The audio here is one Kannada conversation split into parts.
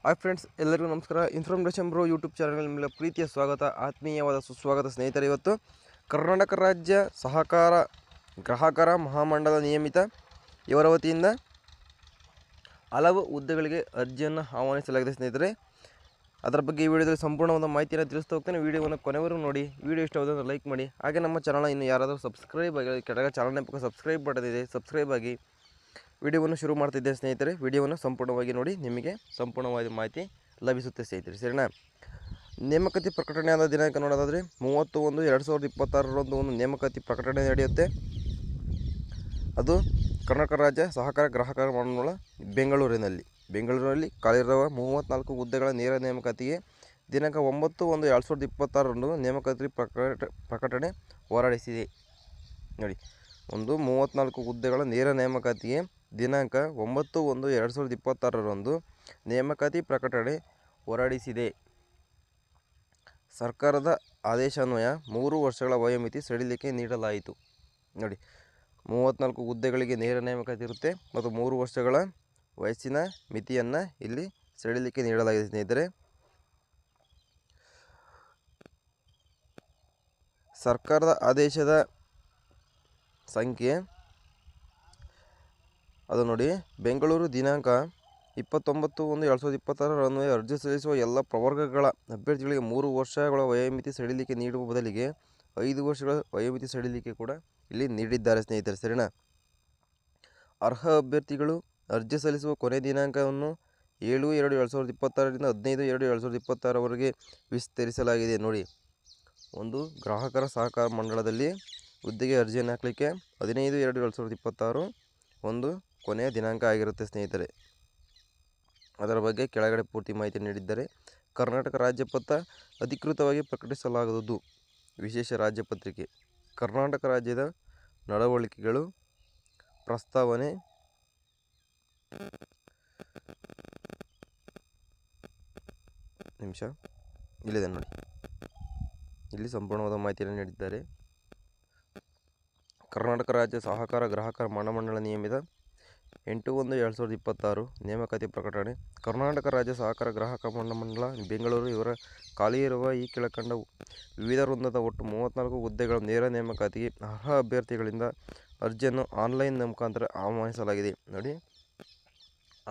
ಹಾಯ್ ಫ್ರೆಂಡ್ಸ್, ಎಲ್ಲರಿಗೂ ನಮಸ್ಕಾರ. ಇನ್ಫಾರ್ಮೇಷನ್ ಬ್ರೋ ಯೂಟ್ಯೂಬ್ ಚಾನಲ್ ನಿಮಗೆ ಪ್ರೀತಿಯ ಸ್ವಾಗತ, ಆತ್ಮೀಯವಾದ ಸುಸ್ವಾಗತ. ಸ್ನೇಹಿತರೆ, ಇವತ್ತು ಕರ್ನಾಟಕ ರಾಜ್ಯ ಸಹಕಾರ ಗ್ರಾಹಕರ ಮಹಾಮಂಡಲ ನಿಯಮಿತ ಇವರ ವತಿಯಿಂದ ಹಲವು ಹುದ್ದೆಗಳಿಗೆ ಅರ್ಜಿಯನ್ನು ಆಹ್ವಾನಿಸಲಾಗಿದೆ. ಸ್ನೇಹಿತರೆ, ಅದರ ಬಗ್ಗೆ ಈ ವಿಡಿಯೋದಲ್ಲಿ ಸಂಪೂರ್ಣವಾದ ಮಾಹಿತಿಯನ್ನು ತಿಳಿಸ್ತಾ ಹೋಗ್ತೇನೆ. ವಿಡಿಯೋವನ್ನು ಕೊನೆವರೆಗೂ ನೋಡಿ. ವಿಡಿಯೋ ಇಷ್ಟವಾದರೆ ಲೈಕ್ ಮಾಡಿ. ಹಾಗೆ ನಮ್ಮ ಚಾನಲ್ ಇನ್ನು ಯಾರಾದರೂ ಸಬ್ಸ್ಕ್ರೈಬ್ ಆಗಿ ಕೆಳಗೆ ಚಾನಲ್ನ ಪಕ್ಕ ಸಬ್ಸ್ಕ್ರೈಬ್ ಬಟನ್ ಸಬ್ಸ್ಕ್ರೈಬ್ ಆಗಿ. ವಿಡಿಯೋವನ್ನು ಶುರು ಮಾಡ್ತಿದ್ದೆ ಸ್ನೇಹಿತರೆ. ವಿಡಿಯೋವನ್ನು ಸಂಪೂರ್ಣವಾಗಿ ನೋಡಿ, ನಿಮಗೆ ಸಂಪೂರ್ಣವಾದ ಮಾಹಿತಿ ಲಭಿಸುತ್ತೆ ಸ್ನೇಹಿತರೆ. ಸರಿನಾ? ನೇಮಕಾತಿ ಪ್ರಕಟಣೆಯಾದ ದಿನಾಂಕ ನೋಡೋದಾದರೆ 30/1/2026 ಒಂದು ನೇಮಕಾತಿ ಪ್ರಕಟಣೆ ನಡೆಯುತ್ತೆ. ಅದು ಕರ್ನಾಟಕ ರಾಜ್ಯ ಸಹಕಾರ ಗ್ರಾಹಕರ ಮಂಡಳ ಬೆಂಗಳೂರಿನಲ್ಲಿ ಖಾಲಿಯಿರುವ 34 ಹುದ್ದೆಗಳ ನೇರ ನೇಮಕಾತಿಗೆ ದಿನಾಂಕ 9/1/2026 ನೇಮಕಾತಿ ಪ್ರಕಟಣೆ ಹೊರಡಿಸಿದೆ. ನೋಡಿ, 34 ಹುದ್ದೆಗಳ ನೇರ ನೇಮಕಾತಿಗೆ ದಿನಾಂಕ 9/1/2026 ನೇಮಕಾತಿ ಪ್ರಕಟಣೆ ಹೊರಡಿಸಿದೆ. ಸರ್ಕಾರದ ಆದೇಶಾನ್ವಯ 3 ವರ್ಷಗಳ ವಯೋಮಿತಿ ಸಡಿಲಿಕೆ ನೀಡಲಾಯಿತು. ನೋಡಿ, 34 ಹುದ್ದೆಗಳಿಗೆ ನೇರ ನೇಮಕಾತಿ ಇರುತ್ತೆ ಮತ್ತು 3 ವರ್ಷಗಳ ವಯಸ್ಸಿನ ಮಿತಿಯನ್ನು ಇಲ್ಲಿ ಸಡಿಲಿಕೆ ನೀಡಲಾಗಿದೆ ಸ್ನೇಹಿತರೆ. ಸರ್ಕಾರದ ಆದೇಶದ ಸಂಖ್ಯೆ ಅದು ನೋಡಿ, ಬೆಂಗಳೂರು ದಿನಾಂಕ 29/1/2026 ಅರ್ಜಿ ಸಲ್ಲಿಸುವ ಎಲ್ಲ ಪ್ರವರ್ಗಗಳ ಅಭ್ಯರ್ಥಿಗಳಿಗೆ 3 ವರ್ಷಗಳ ವಯೋಮಿತಿ ಸಡಿಲಿಕೆ ನೀಡುವ ಬದಲಿಗೆ 5 ವರ್ಷಗಳ ವಯೋಮಿತಿ ಸಡಿಲಿಕೆ ಕೂಡ ಇಲ್ಲಿ ನೀಡಿದ್ದಾರೆ ಸ್ನೇಹಿತರೆ. ಸರಿನಾ? ಅರ್ಹ ಅಭ್ಯರ್ಥಿಗಳು ಅರ್ಜಿ ಸಲ್ಲಿಸುವ ಕೊನೆ ದಿನಾಂಕವನ್ನು 7/2/2026 15/2/2026 ವಿಸ್ತರಿಸಲಾಗಿದೆ. ನೋಡಿ, ಒಂದು ಗ್ರಾಹಕರ ಸಹಕಾರ ಮಂಡಳದಲ್ಲಿ ಹುದ್ದೆಗೆ ಅರ್ಜಿಯನ್ನು ಹಾಕಲಿಕ್ಕೆ 15/2/2026 ಒಂದು ಕೊನೆಯ ದಿನಾಂಕ ಆಗಿರುತ್ತೆ ಸ್ನೇಹಿತರೆ. ಅದರ ಬಗ್ಗೆ ಕೆಳಗಡೆ ಪೂರ್ತಿ ಮಾಹಿತಿ ನೀಡಿದ್ದಾರೆ. ಕರ್ನಾಟಕ ರಾಜ್ಯಪತ್ರ ಅಧಿಕೃತವಾಗಿ ಪ್ರಕಟಿಸಲಾಗುವುದು. ವಿಶೇಷ ರಾಜ್ಯಪತ್ರಿಕೆ ಕರ್ನಾಟಕ ರಾಜ್ಯದ ನಡವಳಿಕೆಗಳು ಪ್ರಸ್ತಾವನೆ ಇಲ್ಲಿದೆ ನೋಡಿ, ಇಲ್ಲಿ ಸಂಪೂರ್ಣವಾದ ಮಾಹಿತಿಯನ್ನು ನೀಡಿದ್ದಾರೆ. ಕರ್ನಾಟಕ ರಾಜ್ಯ ಸಹಕಾರ ಗ್ರಾಹಕರ ಮಹಾಮಂಡಳ ನಿಯಮಿತ 8/1/2026 ನೇಮಕಾತಿ ಪ್ರಕಟಣೆ. ಕರ್ನಾಟಕ ರಾಜ್ಯ ಸಹಕಾರ ಗ್ರಾಹಕ ಮಹಾಮಂಡಳ ಬೆಂಗಳೂರು ಇವರ ಖಾಲಿಯಿರುವ ಈ ಕೆಳಕಂಡ ವಿವಿಧ ವೃಂದದ ಒಟ್ಟು 34 ಹುದ್ದೆಗಳ ನೇರ ನೇಮಕಾತಿಗೆ ಅರ್ಹ ಅಭ್ಯರ್ಥಿಗಳಿಂದ ಅರ್ಜಿಯನ್ನು ಆನ್ಲೈನ್ ಮುಖಾಂತರ ಆಹ್ವಾನಿಸಲಾಗಿದೆ. ನೋಡಿ,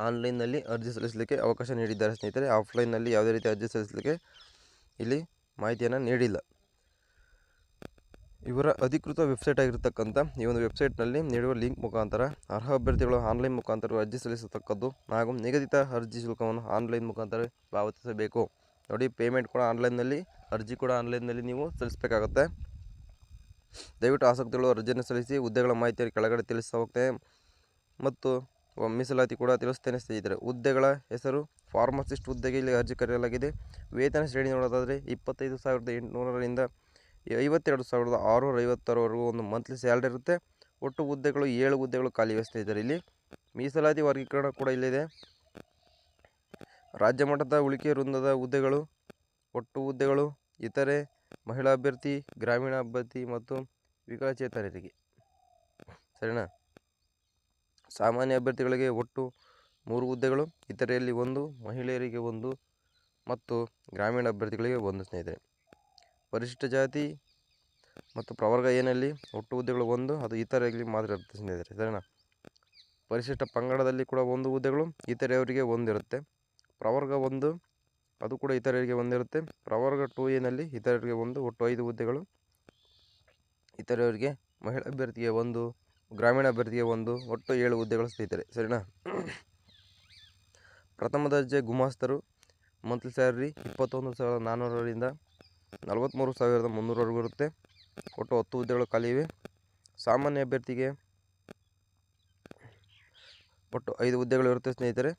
ಆನ್ಲೈನ್ನಲ್ಲಿ ಅರ್ಜಿ ಸಲ್ಲಿಸಲಿಕ್ಕೆ ಅವಕಾಶ ನೀಡಿದ್ದಾರೆ ಸ್ನೇಹಿತರೆ. ಆಫ್ಲೈನ್ನಲ್ಲಿ ಯಾವುದೇ ರೀತಿ ಅರ್ಜಿ ಸಲ್ಲಿಸಲಿಕ್ಕೆ ಇಲ್ಲಿ ಮಾಹಿತಿಯನ್ನು ನೀಡಿಲ್ಲ. ಇವರ ಅಧಿಕೃತ ವೆಬ್ಸೈಟ್ ಆಗಿರತಕ್ಕಂಥ ಈ ಒಂದು ವೆಬ್ಸೈಟ್ನಲ್ಲಿ ನೀಡುವ ಲಿಂಕ್ ಮುಖಾಂತರ ಅರ್ಹ ಅಭ್ಯರ್ಥಿಗಳು ಆನ್ಲೈನ್ ಮುಖಾಂತರ ಅರ್ಜಿ ಸಲ್ಲಿಸತಕ್ಕದ್ದು ಹಾಗೂ ನಿಗದಿತ ಅರ್ಜಿ ಶುಲ್ಕವನ್ನು ಆನ್ಲೈನ್ ಮುಖಾಂತರ ಪಾವತಿಸಬೇಕು. ನೋಡಿ, ಪೇಮೆಂಟ್ ಕೂಡ ಆನ್ಲೈನ್ನಲ್ಲಿ, ಅರ್ಜಿ ಕೂಡ ಆನ್ಲೈನ್ನಲ್ಲಿ ನೀವು ಸಲ್ಲಿಸಬೇಕಾಗುತ್ತೆ. ದಯವಿಟ್ಟು ಆಸಕ್ತಿಗಳು ಅರ್ಜಿಯನ್ನು ಸಲ್ಲಿಸಿ. ಹುದ್ದೆಗಳ ಮಾಹಿತಿಯನ್ನು ಕೆಳಗಡೆ ತಿಳಿಸ್ತಾ ಹೋಗ್ತೇನೆ ಮತ್ತು ಮೀಸಲಾತಿ ಕೂಡ ತಿಳಿಸ್ತೇನೆ ಸ್ನೇಹಿತರೆ. ಹುದ್ದೆಗಳ ಹೆಸರು ಫಾರ್ಮಸಿಸ್ಟ್ ಹುದ್ದೆಗೆ ಇಲ್ಲಿ ಅರ್ಜಿ ಕರೆಯಲಾಗಿದೆ. ವೇತನ ಶ್ರೇಣಿ ನೋಡೋದಾದರೆ 25,800ರಿಂದ 52,650ವರೆಗೂ ಒಂದು ಮಂತ್ಲಿ ಸ್ಯಾಲ್ರಿ ಇರುತ್ತೆ. ಒಟ್ಟು ಹುದ್ದೆಗಳು 7 ಹುದ್ದೆಗಳು ಖಾಲಿವೆ ಸ್ನೇಹಿತರೆ. ಇಲ್ಲಿ ಮೀಸಲಾತಿ ವರ್ಗೀಕರಣ ಕೂಡ ಇಲ್ಲಿದೆ. ರಾಜ್ಯ ಮಟ್ಟದ ಉಳಿಕೆ ವೃಂದದ ಹುದ್ದೆಗಳು, ಒಟ್ಟು ಹುದ್ದೆಗಳು, ಇತರೆ, ಮಹಿಳಾ ಅಭ್ಯರ್ಥಿ, ಗ್ರಾಮೀಣ ಅಭ್ಯರ್ಥಿ ಮತ್ತು ವಿಕಲಚೇತನರಿಗೆ. ಸರಿನಾ? ಸಾಮಾನ್ಯ ಅಭ್ಯರ್ಥಿಗಳಿಗೆ ಒಟ್ಟು 3 ಹುದ್ದೆಗಳು, ಇತರೆಯಲ್ಲಿ 1, ಮಹಿಳೆಯರಿಗೆ 1 ಮತ್ತು ಗ್ರಾಮೀಣ ಅಭ್ಯರ್ಥಿಗಳಿಗೆ 1 ಸ್ನೇಹಿತರೆ. ಪರಿಶಿಷ್ಟ ಜಾತಿ ಮತ್ತು ಪ್ರವರ್ಗ ಏನಲ್ಲಿ ಒಟ್ಟು ಹುದ್ದೆಗಳು 1, ಅದು ಇತರೆಯಲ್ಲಿ ಮಾತ್ರ ಇರುತ್ತೆ ಸ್ನೇಹಿತರೆ. ಸರಿನಾ? ಪರಿಶಿಷ್ಟ ಪಂಗಡದಲ್ಲಿ ಕೂಡ 1 ಹುದ್ದೆಗಳು, ಇತರೆಯವರಿಗೆ 1 ಇರುತ್ತೆ. ಪ್ರವರ್ಗ 1, ಅದು ಕೂಡ ಇತರರಿಗೆ 1 ಇರುತ್ತೆ. ಪ್ರವರ್ಗ 2ಎನಲ್ಲಿ ಇತರರಿಗೆ 1, ಒಟ್ಟು 5 ಹುದ್ದೆಗಳು, ಇತರರಿಗೆ ಮಹಿಳಾ ಅಭ್ಯರ್ಥಿಗೆ 1, ಗ್ರಾಮೀಣ ಅಭ್ಯರ್ಥಿಗೆ 1, ಒಟ್ಟು 7 ಹುದ್ದೆಗಳು ಸ್ನೇಹಿತರೆ. ಸರಿನಾ? ಪ್ರಥಮ ದರ್ಜೆ ಗುಮಾಸ್ತರು ಮಂತ್ಲಿ ಸ್ಯಾಲರಿ 21,400ರಿಂದ 43,300ವರೆಗೂ ಇರುತ್ತೆ. ಒಟ್ಟು 10 ಹುದ್ದೆಗಳು ಖಾಲಿ ಇವೆ. ಸಾಮಾನ್ಯ ಅಭ್ಯರ್ಥಿಗೆ ಒಟ್ಟು 5 ಹುದ್ದೆಗಳು ಇರುತ್ತೆ ಸ್ನೇಹಿತರೆ.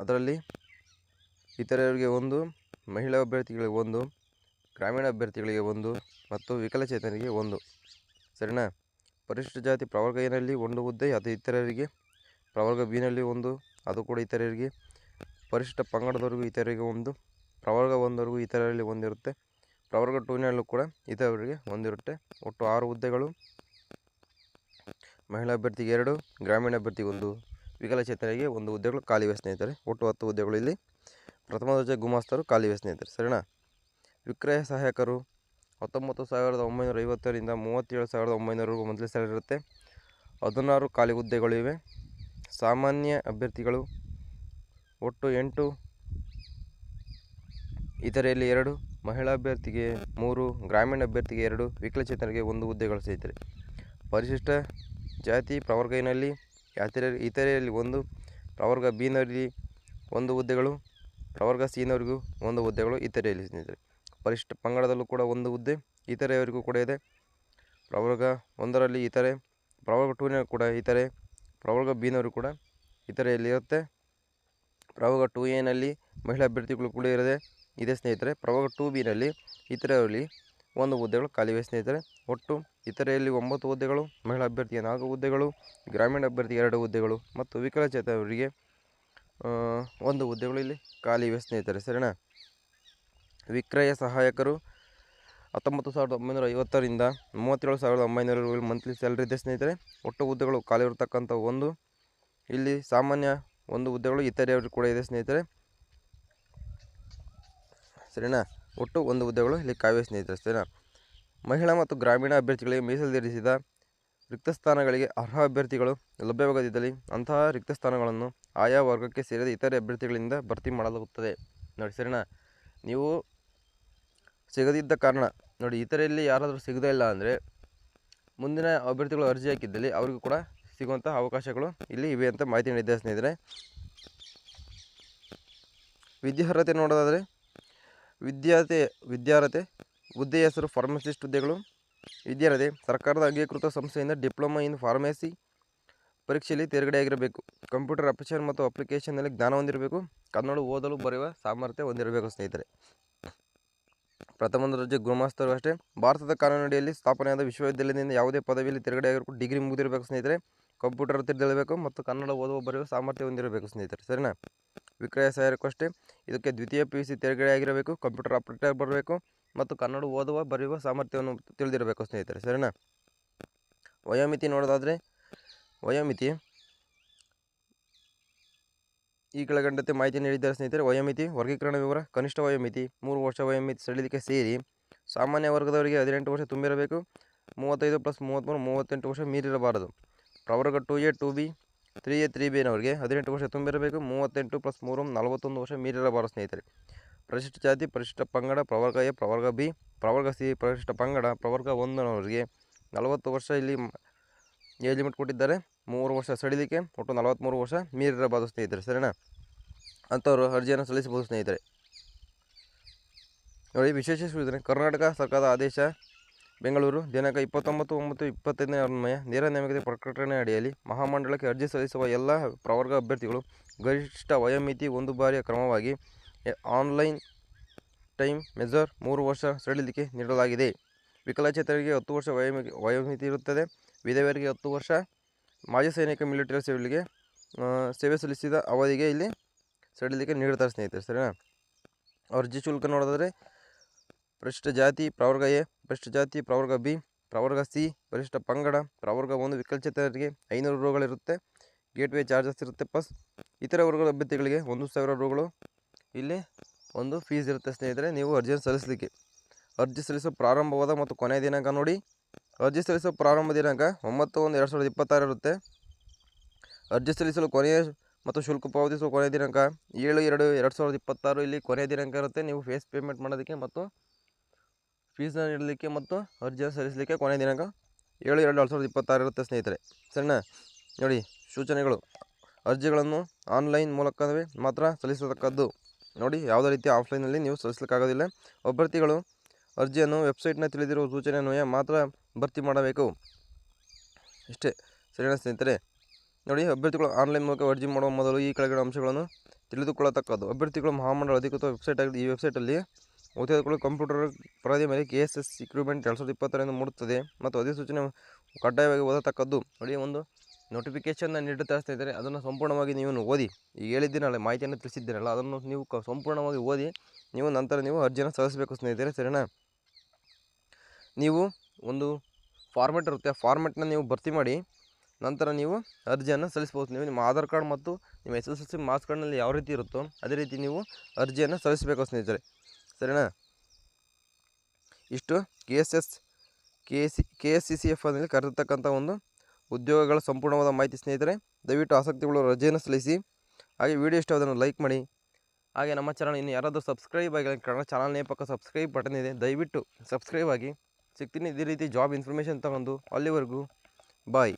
ಅದರಲ್ಲಿ ಇತರರಿಗೆ 1, ಮಹಿಳಾ ಅಭ್ಯರ್ಥಿಗಳಿಗೆ 1, ಗ್ರಾಮೀಣ ಅಭ್ಯರ್ಥಿಗಳಿಗೆ 1 ಮತ್ತು ವಿಕಲಚೇತನರಿಗೆ 1. ಸರಿನಾ? ಪರಿಶಿಷ್ಟ ಜಾತಿ ಪ್ರವರ್ಗ ಎನಲ್ಲಿ 1 ಹುದ್ದೆ, ಅದು ಇತರರಿಗೆ. ಪ್ರವರ್ಗ ಬಿನಲ್ಲಿ 1, ಅದು ಕೂಡ ಇತರರಿಗೆ. ಪರಿಶಿಷ್ಟ ಪಂಗಡದವರೆಗೂ ಇತರರಿಗೆ 1, ಪ್ರವರ್ಗ 1ವರೆಗೂ ಇತರರಲ್ಲಿ 1 ಇರುತ್ತೆ. ಪ್ರವರ್ಗ 2ನಲ್ಲೂ ಕೂಡ ಇತರರಿಗೆ 1 ಇರುತ್ತೆ. ಒಟ್ಟು 6 ಹುದ್ದೆಗಳು. ಮಹಿಳಾ ಅಭ್ಯರ್ಥಿಗೆ 2, ಗ್ರಾಮೀಣ ಅಭ್ಯರ್ಥಿಗೆ 1, ವಿಕಲಚೇತನರಿಗೆ 1 ಹುದ್ದೆಗಳು ಖಾಲಿವೆ ಸ್ನೇಹಿತರೆ. ಒಟ್ಟು 10 ಹುದ್ದೆಗಳು ಇಲ್ಲಿ ಪ್ರಥಮ ದರ್ಜೆ ಗುಮಾಸ್ತರು ಖಾಲಿವೆ ಸ್ನೇಹಿತರೆ. ಸರಿನಾ. ವಿಕ್ರಯ ಸಹಾಯಕರು 19,950ರಿಂದ 37,900 ಮಂತ್ಲಿ ಸ್ಯಾಲರಿ ಇರುತ್ತೆ. 16 ಖಾಲಿ ಹುದ್ದೆಗಳಿವೆ. ಸಾಮಾನ್ಯ ಅಭ್ಯರ್ಥಿಗಳು ಒಟ್ಟು 8, ಇತರೆಯಲ್ಲಿ 2, ಮಹಿಳಾ ಅಭ್ಯರ್ಥಿಗೆ 3, ಗ್ರಾಮೀಣ ಅಭ್ಯರ್ಥಿಗೆ 2, ವಿಕಲಚೇತನರಿಗೆ 1 ಹುದ್ದೆಗಳು ಸ್ನೇಹಿತರೆ. ಪರಿಶಿಷ್ಟ ಜಾತಿ ಪ್ರವರ್ಗ ಎನಲ್ಲಿ ಇತರೆಯಲ್ಲಿ 1, ಪ್ರವರ್ಗ ಬಿನಲ್ಲಿ 1 ಹುದ್ದೆಗಳು, ಪ್ರವರ್ಗ ಸಿನವರಿಗೂ 1 ಹುದ್ದೆಗಳು ಇತರೆಯಲ್ಲಿ ಸ್ನೇಹಿತರೆ. ಪರಿಶಿಷ್ಟ ಪಂಗಡದಲ್ಲೂ ಕೂಡ 1 ಹುದ್ದೆ ಇತರೆಯವರಿಗೂ ಕೂಡ ಇದೆ. ಪ್ರವರ್ಗ 1ರಲ್ಲಿ ಇತರೆ, ಪ್ರವರ್ಗ 2ನಲ್ಲಿ ಕೂಡ ಇತರೆ, ಪ್ರವರ್ಗ ಬಿನವರು ಕೂಡ ಇತರೆಯಲ್ಲಿ ಇರುತ್ತೆ. ಪ್ರವರ್ಗ 2ಎನಲ್ಲಿ ಮಹಿಳಾ ಅಭ್ಯರ್ಥಿಗಳು ಕೂಡ ಇದೆ ಸ್ನೇಹಿತರೆ. ಪ್ರವರ್ಗ 2ಬಿನಲ್ಲಿ ಇತರೆಯಲ್ಲಿ 1 ಹುದ್ದೆಗಳು ಖಾಲಿವೆ ಸ್ನೇಹಿತರೆ. ಒಟ್ಟು ಇತರೆಯಲ್ಲಿ 9 ಹುದ್ದೆಗಳು, ಮಹಿಳಾ ಅಭ್ಯರ್ಥಿಗೆ 4 ಹುದ್ದೆಗಳು, ಗ್ರಾಮೀಣ ಅಭ್ಯರ್ಥಿಗೆ 2 ಹುದ್ದೆಗಳು ಮತ್ತು ವಿಕಲಚೇತನರಿಗೆ 1 ಹುದ್ದೆಗಳು ಇಲ್ಲಿ ಖಾಲಿವೆ ಸ್ನೇಹಿತರೆ. ಸರಿನಾ. ವಿಕ್ರಯ ಸಹಾಯಕರು 19,950ರಿಂದ 37,900 ಮಂತ್ಲಿ ಸ್ಯಾಲರಿ ಇದೆ ಸ್ನೇಹಿತರೆ. ಒಟ್ಟು ಹುದ್ದೆಗಳು ಖಾಲಿ ಇರತಕ್ಕಂಥ 1, ಇಲ್ಲಿ ಸಾಮಾನ್ಯ 1 ಹುದ್ದೆಗಳು ಇತರೆಯವರು ಕೂಡ ಇದೆ ಸ್ನೇಹಿತರೆ. ಸರಿನಾ. ಒಟ್ಟು 1 ಹುದ್ದೆಗಳು ಇಲ್ಲಿ ಖಾಲಿವೆ ಸ್ನೇಹಿತರೆ. ಸರಿನಾ. ಮಹಿಳಾ ಮತ್ತು ಗ್ರಾಮೀಣ ಅಭ್ಯರ್ಥಿಗಳಿಗೆ ಮೀಸಲಿರಿಸಿದ ರಿಕ್ತ ಸ್ಥಾನಗಳಿಗೆ ಅರ್ಹ ಅಭ್ಯರ್ಥಿಗಳು ಲಭ್ಯವಾಗದಿದ್ದಲ್ಲಿ ಅಂತಹ ರಿಕ್ತ ಸ್ಥಾನಗಳನ್ನು ಆಯಾ ವರ್ಗಕ್ಕೆ ಸೇರಿದ ಇತರೆ ಅಭ್ಯರ್ಥಿಗಳಿಂದ ಭರ್ತಿ ಮಾಡಲಾಗುತ್ತದೆ ನೋಡಿ. ಸರಿನಾ. ನೀವು ಸಿಗದಿದ್ದ ಕಾರಣ ನೋಡಿ, ಇತರೆಯಲ್ಲಿ ಯಾರಾದರೂ ಸಿಗದೇ ಇಲ್ಲ ಅಂದರೆ ಮುಂದಿನ ಅಭ್ಯರ್ಥಿಗಳು ಅರ್ಜಿ ಹಾಕಿದ್ದಲ್ಲಿ ಅವರಿಗೂ ಕೂಡ ಸಿಗುವಂಥ ಅವಕಾಶಗಳು ಇಲ್ಲಿ ಇವೆ ಅಂತ ಮಾಹಿತಿ ನೀಡಿದ್ದೆ ಸ್ನೇಹಿತರೆ. ವಿದ್ಯಾರ್ಹತೆ ನೋಡೋದಾದರೆ ವಿದ್ಯಾರ್ಹತೆ ಹುದ್ದೆ ಹೆಸರು ಫಾರ್ಮಸಿಸ್ಟ್ ಹುದ್ದೆಗಳು. ವಿದ್ಯಾರ್ಹತೆ ಸರ್ಕಾರದ ಅಂಗೀಕೃತ ಸಂಸ್ಥೆಯಿಂದ ಡಿಪ್ಲೊಮಾ ಇನ್ ಫಾರ್ಮಸಿ ಪರೀಕ್ಷೆಯಲ್ಲಿ ತೇರ್ಗಡೆಯಾಗಿರಬೇಕು. ಕಂಪ್ಯೂಟರ್ ಆಪರೇಷನ್ ಮತ್ತು ಅಪ್ಲಿಕೇಶನ್ನಲ್ಲಿ ಜ್ಞಾನ ಹೊಂದಿರಬೇಕು. ಕನ್ನಡ ಓದಲು ಬರೆಯುವ ಸಾಮರ್ಥ್ಯ ಹೊಂದಿರಬೇಕು ಸ್ನೇಹಿತರೆ. ಪ್ರಥಮ ದರ್ಜೆ ಗುಮಾಸ್ತರು ಅಷ್ಟೇ. ಭಾರತದ ಕಾನೂನಿಡಿಯಲ್ಲಿ ಸ್ಥಾಪನೆಯಾದ ವಿಶ್ವವಿದ್ಯಾಲಯದಿಂದ ಯಾವುದೇ ಪದವಿಯಲ್ಲಿ ತೇರ್ಗಡೆಯಾಗಿರಬೇಕು. ಡಿಗ್ರಿ ಮುಗಿದಿರಬೇಕು ಸ್ನೇಹಿತರೆ. ಕಂಪ್ಯೂಟರ್ ತಿಳಿದಿರಬೇಕು ಮತ್ತು ಕನ್ನಡ ಓದುವ ಬರೆಯುವ ಸಾಮರ್ಥ್ಯ ಹೊಂದಿರಬೇಕು ಸ್ನೇಹಿತರೆ. ಸರಿನಾ. ವಿಕ್ರಯ ಸಹಾಯಕರು ಅಷ್ಟೇ. ಇದಕ್ಕೆ ದ್ವಿತೀಯ PUC ತೇರ್ಗಡೆಯಾಗಿರಬೇಕು. ಕಂಪ್ಯೂಟರ್ ಆಪರೇಟರ್ ಬರಬೇಕು ಮತ್ತು ಕನ್ನಡ ಓದುವ ಬರೆಯುವ ಸಾಮರ್ಥ್ಯವನ್ನು ತಿಳಿದಿರಬೇಕು ಸ್ನೇಹಿತರೆ. ಸರಿನಾ. ವಯೋಮಿತಿ ನೋಡೋದಾದರೆ ವಯೋಮಿತಿ ಈ ಕೆಳಗಂಡಂತೆ ಮಾಹಿತಿ ನೀಡಿದ್ದಾರೆ ಸ್ನೇಹಿತರೆ. ವಯೋಮಿತಿ ವರ್ಗೀಕರಣ ವಿವರ. ಕನಿಷ್ಠ ವಯೋಮಿತಿ 3 ವರ್ಷ ವಯೋಮಿತಿ ಸಡಿಲಿಕೆ ಸೇರಿ ಸಾಮಾನ್ಯ ವರ್ಗದವರಿಗೆ 18 ವರ್ಷ ತುಂಬಿರಬೇಕು. 35 + 33 38 ವರ್ಷ ಮೀರಿರಬಾರದು. ಪ್ರವರ್ಗ 2A 2B 3A 3Bನವರಿಗೆ 18 ವರ್ಷ ತುಂಬಿರಬೇಕು. 38 + 3 41 ವರ್ಷ ಮೀರಿರಬಾರದು ಸ್ನೇಹಿತರೆ. ಪರಿಶಿಷ್ಟ ಜಾತಿ ಪರಿಶಿಷ್ಟ ಪಂಗಡ ಪ್ರವರ್ಗ A ಪ್ರವರ್ಗ B ಪ್ರವರ್ಗ C ಪರಿಶಿಷ್ಟ ಪಂಗಡ ಪ್ರವರ್ಗ 1ನವರಿಗೆ 40 ವರ್ಷ ಇಲ್ಲಿ ಏಜ್ ಲಿಮಿಟ್ ಕೊಟ್ಟಿದ್ದಾರೆ. 3 ವರ್ಷ ಸಡಿಲಿಕೆ, ಒಟ್ಟು 43 ವರ್ಷ ಮೀರಿರಬಾರದು ಸ್ನೇಹಿತರೆ. ಸರಿನಾ. ಅಂಥವರು ಅರ್ಜಿಯನ್ನು ಸಲ್ಲಿಸಬಹುದು ಸ್ನೇಹಿತರೆ. ನೋಡಿ, ವಿಶೇಷ ಸೂಚನೆ. ಕರ್ನಾಟಕ ಸರ್ಕಾರದ ಆದೇಶ ಬೆಂಗಳೂರು ದಿನಾಂಕ 29/9/25 ಅನ್ವಯ ನೇರ ನೇಮಕಾತಿ ಪ್ರಕಟಣೆ ಅಡಿಯಲ್ಲಿ ಮಹಾಮಂಡಲಕ್ಕೆ ಅರ್ಜಿ ಸಲ್ಲಿಸುವ ಎಲ್ಲ ಪ್ರವರ್ಗ ಅಭ್ಯರ್ಥಿಗಳು ಗರಿಷ್ಠ ವಯೋಮಿತಿ 1 ಬಾರಿಯ ಕ್ರಮವಾಗಿ ಆನ್ಲೈನ್ ಟೈಮ್ ಮೆಜರ್ 3 ವರ್ಷ ಸಡಿಲಿಕೆ ನೀಡಲಾಗಿದೆ. ವಿಕಲಚೇತನರಿಗೆ 10 ವರ್ಷ ವಯೋಮಿತಿ ಇರುತ್ತದೆ. ವಿಧವೆಯರಿಗೆ 10 ವರ್ಷ, ಮಾಜಿ ಸೈನಿಕ ಮಿಲಿಟರಿ ಸೇವೆ ಸಲ್ಲಿಸಿದ ಅವಧಿಗೆ ಇಲ್ಲಿ ಸಡಿಲಿಕೆ ನೀಡುತ್ತಾರೆ ಸ್ನೇಹಿತರೆ. ಸರಿನಾ. ಅರ್ಜಿ ಶುಲ್ಕ ನೋಡೋದಾದರೆ ಪರಿಶಿಷ್ಟ ಜಾತಿ ಪ್ರವರ್ಗ A, ಪರಿಶಿಷ್ಟ ಜಾತಿ ಪ್ರವರ್ಗ B, ಪ್ರವರ್ಗ C, ಪರಿಶಿಷ್ಟ ಪಂಗಡ ಪ್ರವರ್ಗ 1 ವಿಕಲಚೇತನರಿಗೆ 500 ರೂಗಳಿರುತ್ತೆ. ಗೇಟ್ವೇ ಚಾರ್ಜಸ್ ಇರುತ್ತೆ. ಪ್ಲಸ್ ಇತರ ವರ್ಗದ ಅಭ್ಯರ್ಥಿಗಳಿಗೆ 1,000 ರೂಗಳು ಇಲ್ಲಿ ಒಂದು ಫೀಸ್ ಇರುತ್ತೆ ಸ್ನೇಹಿತರೆ. ನೀವು ಅರ್ಜಿಯನ್ನು ಸಲ್ಲಿಸಲಿಕ್ಕೆ ಅರ್ಜಿ ಸಲ್ಲಿಸೋ ಪ್ರಾರಂಭವಾದ ಮತ್ತು ಕೊನೆಯ ದಿನಾಂಕ ನೋಡಿ. ಅರ್ಜಿ ಸಲ್ಲಿಸೋ ಪ್ರಾರಂಭ ದಿನಾಂಕ 9/1/2026 ಇರುತ್ತೆ. ಅರ್ಜಿ ಸಲ್ಲಿಸಲು ಕೊನೆಯ ಮತ್ತು ಶುಲ್ಕ ಪಾವತಿಸುವ ಕೊನೆಯ ದಿನಾಂಕ 7/2/2026 ಇಲ್ಲಿ ಕೊನೆಯ ದಿನಾಂಕ ಇರುತ್ತೆ. ನೀವು ಫೇಸ್ ಪೇಮೆಂಟ್ ಮಾಡೋದಕ್ಕೆ ಮತ್ತು ಫೀಸ್ನ ನೀಡಲಿಕ್ಕೆ ಮತ್ತು ಅರ್ಜಿಯನ್ನು ಸಲ್ಲಿಸಲಿಕ್ಕೆ ಕೊನೆಯ ದಿನಾಂಕ 7/2/2026 ಇರುತ್ತೆ ಸ್ನೇಹಿತರೆ. ಸರಿನಾ. ನೋಡಿ, ಸೂಚನೆಗಳು. ಅರ್ಜಿಗಳನ್ನು ಆನ್ಲೈನ್ ಮೂಲಕವೇ ಮಾತ್ರ ಸಲ್ಲಿಸತಕ್ಕದ್ದು ನೋಡಿ. ಯಾವುದೇ ರೀತಿಯ ಆಫ್ಲೈನಲ್ಲಿ ನೀವು ಸಲ್ಲಿಸಲಿಕ್ಕಾಗೋದಿಲ್ಲ. ಅಭ್ಯರ್ಥಿಗಳು ಅರ್ಜಿಯನ್ನು ವೆಬ್ಸೈಟ್ನ ತಿಳಿದಿರುವ ಸೂಚನೆ ಅನ್ವಯ ಮಾತ್ರ ಭರ್ತಿ ಮಾಡಬೇಕು. ಇಷ್ಟೇ. ಸರಿನಾ ಸ್ನೇಹಿತರೆ. ನೋಡಿ, ಅಭ್ಯರ್ಥಿಗಳು ಆನ್ಲೈನ್ ಮೂಲಕ ಅರ್ಜಿ ಮಾಡುವ ಮೊದಲು ಈ ಕೆಳಗಿನ ಅಂಶಗಳನ್ನು ತಿಳಿದುಕೊಳ್ಳತಕ್ಕದ್ದು. ಅಭ್ಯರ್ಥಿಗಳು ಮಹಾಮಂಡಲ ಅಧಿಕೃತ ವೆಬ್ಸೈಟ್ ಆಗಿದೆ. ಈ ವೆಬ್ಸೈಟಲ್ಲಿ ಓದಿಕೊಳ್ಳಲು ಕಂಪ್ಯೂಟರ್ ಪರದೆ ಮೇಲೆ KSS ರಿಕ್ರೂಟ್ಮೆಂಟ್ 2020 ಮೂಡುತ್ತದೆ ಮತ್ತು ಅಧಿಸೂಚನೆ ಕಡ್ಡಾಯವಾಗಿ ಓದತಕ್ಕದ್ದು. ನೋಡಿ, ಒಂದು ನೋಟಿಫಿಕೇಷನ್ನ ನೀಡುತ್ತಾ ಸ್ನೇಹಿತರೆ, ಅದನ್ನು ಸಂಪೂರ್ಣವಾಗಿ ನೀವು ಓದಿ. ಈಗ ಹೇಳಿದ್ದೀನಲ್ಲ, ಮಾಹಿತಿಯನ್ನು ತಿಳಿಸಿದ್ದೀನಲ್ಲ, ಅದನ್ನು ನೀವು ಸಂಪೂರ್ಣವಾಗಿ ಓದಿ ನೀವು ನಂತರ ನೀವು ಅರ್ಜಿಯನ್ನು ಸಲ್ಲಿಸಬೇಕು ಸ್ನೇಹಿತರೆ. ಸರಿನಾ. ನೀವು ಒಂದು ಫಾರ್ಮೆಟ್ ಇರುತ್ತೆ, ಆ ಫಾರ್ಮೆಟ್ನ ನೀವು ಭರ್ತಿ ಮಾಡಿ ನಂತರ ನೀವು ಅರ್ಜಿಯನ್ನು ಸಲ್ಲಿಸ್ಬೋದು. ನೀವು ನಿಮ್ಮ ಆಧಾರ್ ಕಾರ್ಡ್ ಮತ್ತು ನಿಮ್ಮ SSLC ಮಾರ್ಕ್ಸ್ ಕಾರ್ಡ್ನಲ್ಲಿ ಯಾವ ರೀತಿ ಇರುತ್ತೋ ಅದೇ ರೀತಿ ನೀವು ಅರ್ಜಿಯನ್ನು ಸಲ್ಲಿಸಬೇಕು ಸ್ನೇಹಿತರೆ, ಸರಿನಾ. ಇಷ್ಟು KSCCF ಅಲ್ಲಿ ಕರೆದಿರ್ತಕ್ಕಂಥ ಒಂದು ಉದ್ಯೋಗಗಳ ಸಂಪೂರ್ಣವಾದ ಮಾಹಿತಿ ಸ್ನೇಹಿತರೆ. ದಯವಿಟ್ಟು ಆಸಕ್ತಿಗಳು ಅರ್ಜಿಯನ್ನು ಸಲ್ಲಿಸಿ. ಹಾಗೆ ವಿಡಿಯೋ ಇಷ್ಟ ಅದನ್ನು ಲೈಕ್ ಮಾಡಿ. ಹಾಗೆ ನಮ್ಮ ಚಾನಲ್ ಇನ್ನು ಯಾರಾದರೂ ಸಬ್ಸ್ಕ್ರೈಬ್ ಆಗಿಲ್ಲ ಕನ್ನಡ ಚಾನಲ್ನೇ ಪಕ್ಕ ಸಬ್ಸ್ಕ್ರೈಬ್ ಬಟನ್ ಇದೆ, ದಯವಿಟ್ಟು ಸಬ್ಸ್ಕ್ರೈಬ್ ಆಗಿ. ಸಿಗ್ತೀನಿ ಇದೇ ರೀತಿ ಜಾಬ್ ಇನ್ಫಾರ್ಮೇಷನ್ ತಗೊಂಡು. ಅಲ್ಲಿವರೆಗೂ ಬಾಯ್.